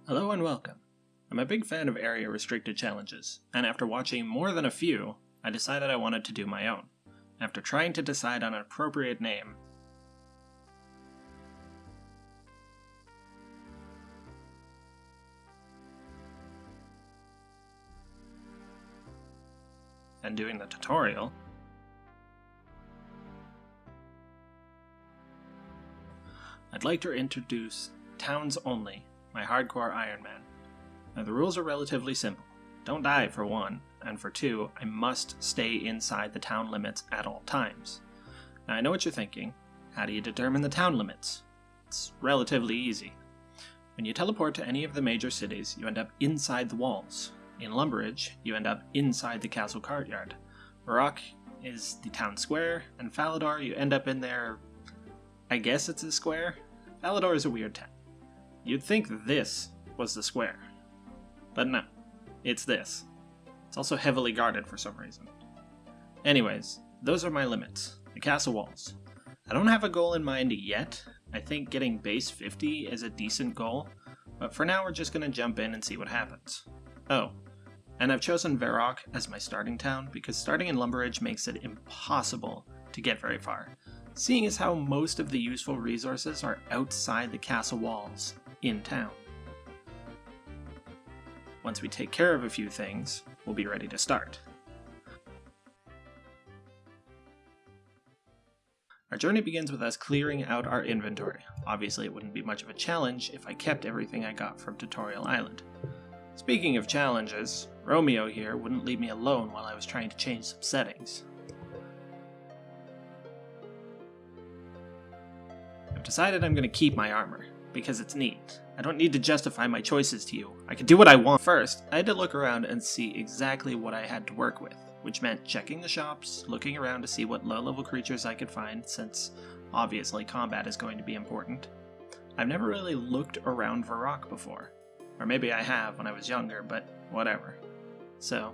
Hello and welcome. I'm a big fan of area restricted challenges, and after watching more than a few, I decided I wanted to do my own. After trying to decide on an appropriate name, and doing the tutorial, I'd like to introduce Towns Only, my hardcore Ironman. Now the rules are relatively simple. Don't die for one, and for two, I must stay inside the town limits at all times. Now I know what you're thinking. How do you determine the town limits? It's relatively easy. When you teleport to any of the major cities, you end up inside the walls. In Lumbridge, you end up inside the castle courtyard. Varrock is the town square, and Falador, you end up in there. I guess it's a square? Falador is a weird town. You'd think this was the square. But no, it's this. It's also heavily guarded for some reason. Anyways, those are my limits. The castle walls. I don't have a goal in mind yet. I think getting base 50 is a decent goal, but for now we're just going to jump in and see what happens. Oh, and I've chosen Varrock as my starting town because starting in Lumbridge makes it impossible to get very far, seeing as how most of the useful resources are outside the castle walls in town. Once we take care of a few things, we'll be ready to start. Our journey begins with us clearing out our inventory. Obviously it wouldn't be much of a challenge if I kept everything I got from Tutorial Island. Speaking of challenges, Romeo here wouldn't leave me alone while I was trying to change some settings. I've decided I'm going to keep my armor, because it's neat. I don't need to justify my choices to you. I can do what I want. First, I had to look around and see exactly what I had to work with, which meant checking the shops, looking around to see what low-level creatures I could find, since obviously combat is going to be important. I've never really looked around Varrock before. Or maybe I have when I was younger, but whatever. So,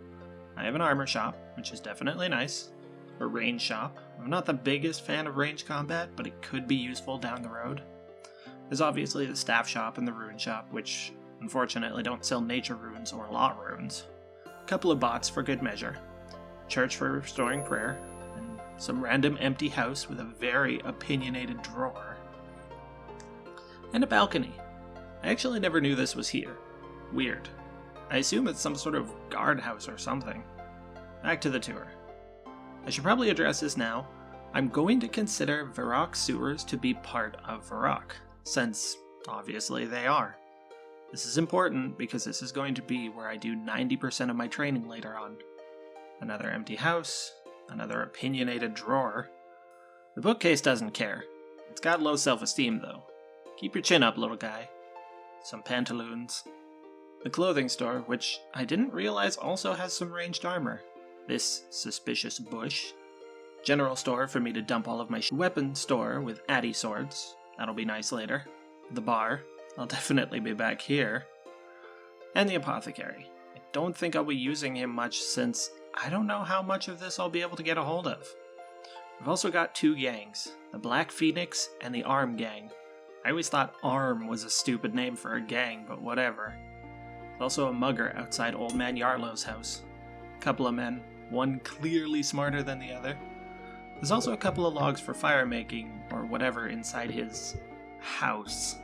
I have an armor shop, which is definitely nice. A range shop. I'm not the biggest fan of range combat, but it could be useful down the road. There's obviously the staff shop and the rune shop, which unfortunately don't sell nature runes or lot runes. A couple of bots for good measure. Church for restoring prayer, and some random empty house with a very opinionated drawer. And a balcony. I actually never knew this was here. Weird. I assume it's some sort of guardhouse or something. Back to the tour. I should probably address this now. I'm going to consider Varrock sewers to be part of Varrock, since obviously they are. This is important because this is going to be where I do 90% of my training later on. Another empty house, another opinionated drawer. The bookcase doesn't care. It's got low self-esteem though. Keep your chin up, little guy. Some pantaloons. The clothing store, which I didn't realize also has some ranged armor. This suspicious bush. General store for me to dump all of my weapon store with addy swords. That'll be nice later. The bar. I'll definitely be back here. And the apothecary. I don't think I'll be using him much since I don't know how much of this I'll be able to get a hold of. We've also got two gangs. The Black Phoenix and the Arm Gang. I always thought Arm was a stupid name for a gang, but whatever. There's also a mugger outside Old Man Yarlow's house. A couple of men, one clearly smarter than the other. There's also a couple of logs for fire making, or whatever, inside his house.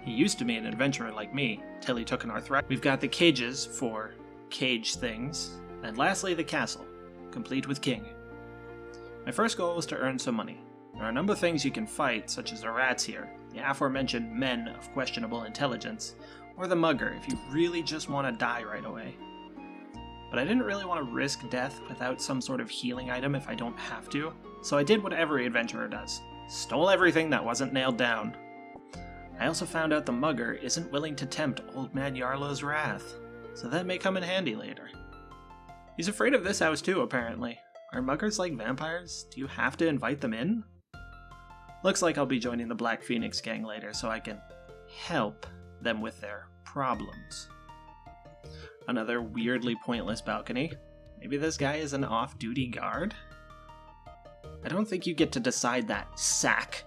He used to be an adventurer like me, till he took an arthritis. We've got the cages for cage things, and lastly the castle, complete with king. My first goal was to earn some money. There are a number of things you can fight, such as the rats here, the aforementioned men of questionable intelligence, or the mugger if you really just want to die right away. But I didn't really want to risk death without some sort of healing item if I don't have to, so I did what every adventurer does. Stole everything that wasn't nailed down. I also found out the mugger isn't willing to tempt Old Man Yarlow's wrath, so that may come in handy later. He's afraid of this house too, apparently. Are muggers like vampires? Do you have to invite them in? Looks like I'll be joining the Black Phoenix gang later so I can help them with their problems. Another weirdly pointless balcony. Maybe this guy is an off-duty guard? I don't think you get to decide that, sack.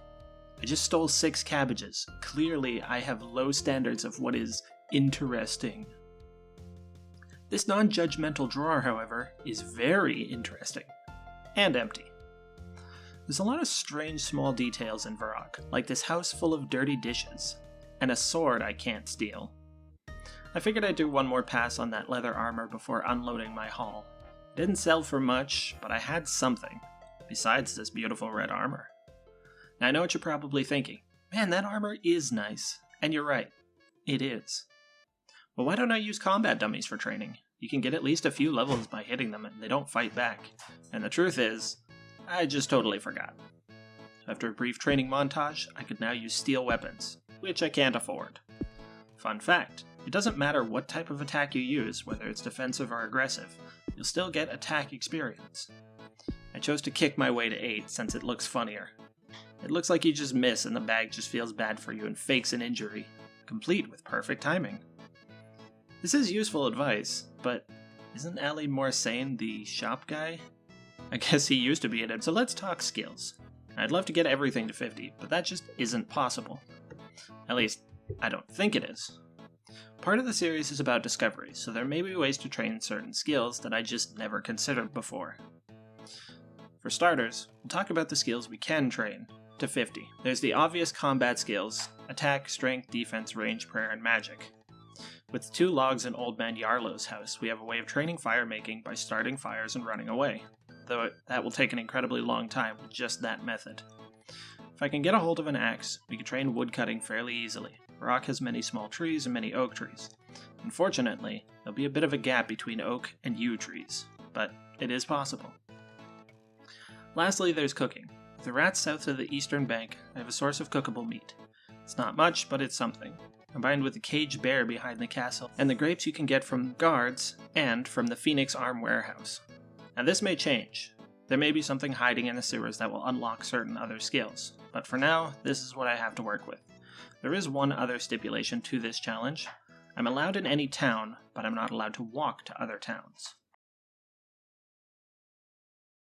I just stole 6 cabbages. Clearly, I have low standards of what is Interesting. This non-judgmental drawer, however, is very interesting. And empty. There's a lot of strange small details in Varrock, like this house full of dirty dishes, and a sword I can't steal. I figured I'd do one more pass on that leather armor before unloading my haul. It didn't sell for much, but I had something, besides this beautiful red armor. Now I know what you're probably thinking, man, that armor is nice, and you're right, it is. Well, why don't I use combat dummies for training? You can get at least a few levels by hitting them and they don't fight back. And the truth is, I just totally forgot. After a brief training montage, I could now use steel weapons, which I can't afford. Fun fact, it doesn't matter what type of attack you use, whether it's defensive or aggressive, you'll still get attack experience. I chose to kick my way to 8 since it looks funnier. It looks like you just miss and the bag just feels bad for you and fakes an injury, complete with perfect timing. This is useful advice, but isn't Ali more sane, the shop guy? I guess he used to be in it, so let's talk skills. I'd love to get everything to 50, but that just isn't possible. At least, I don't think it is. Part of the series is about discovery, so there may be ways to train certain skills that I just never considered before. For starters, we'll talk about the skills we can train to 50. There's the obvious combat skills: attack, strength, defense, range, prayer, and magic. With 2 logs in Old Man Yarlow's house, we have a way of training fire making by starting fires and running away, though that will take an incredibly long time with just that method. If I can get a hold of an axe, we can train woodcutting fairly easily. Varrock has many small trees and many oak trees. Unfortunately, there'll be a bit of a gap between oak and yew trees, but it is possible. Lastly, there's cooking. With the rats south of the eastern bank, I have a source of cookable meat. It's not much, but it's something. Combined with the caged bear behind the castle, and the grapes you can get from guards, and from the Phoenix Arm Warehouse. Now this may change. There may be something hiding in the sewers that will unlock certain other skills, but for now, this is what I have to work with. There is one other stipulation to this challenge. I'm allowed in any town, but I'm not allowed to walk to other towns.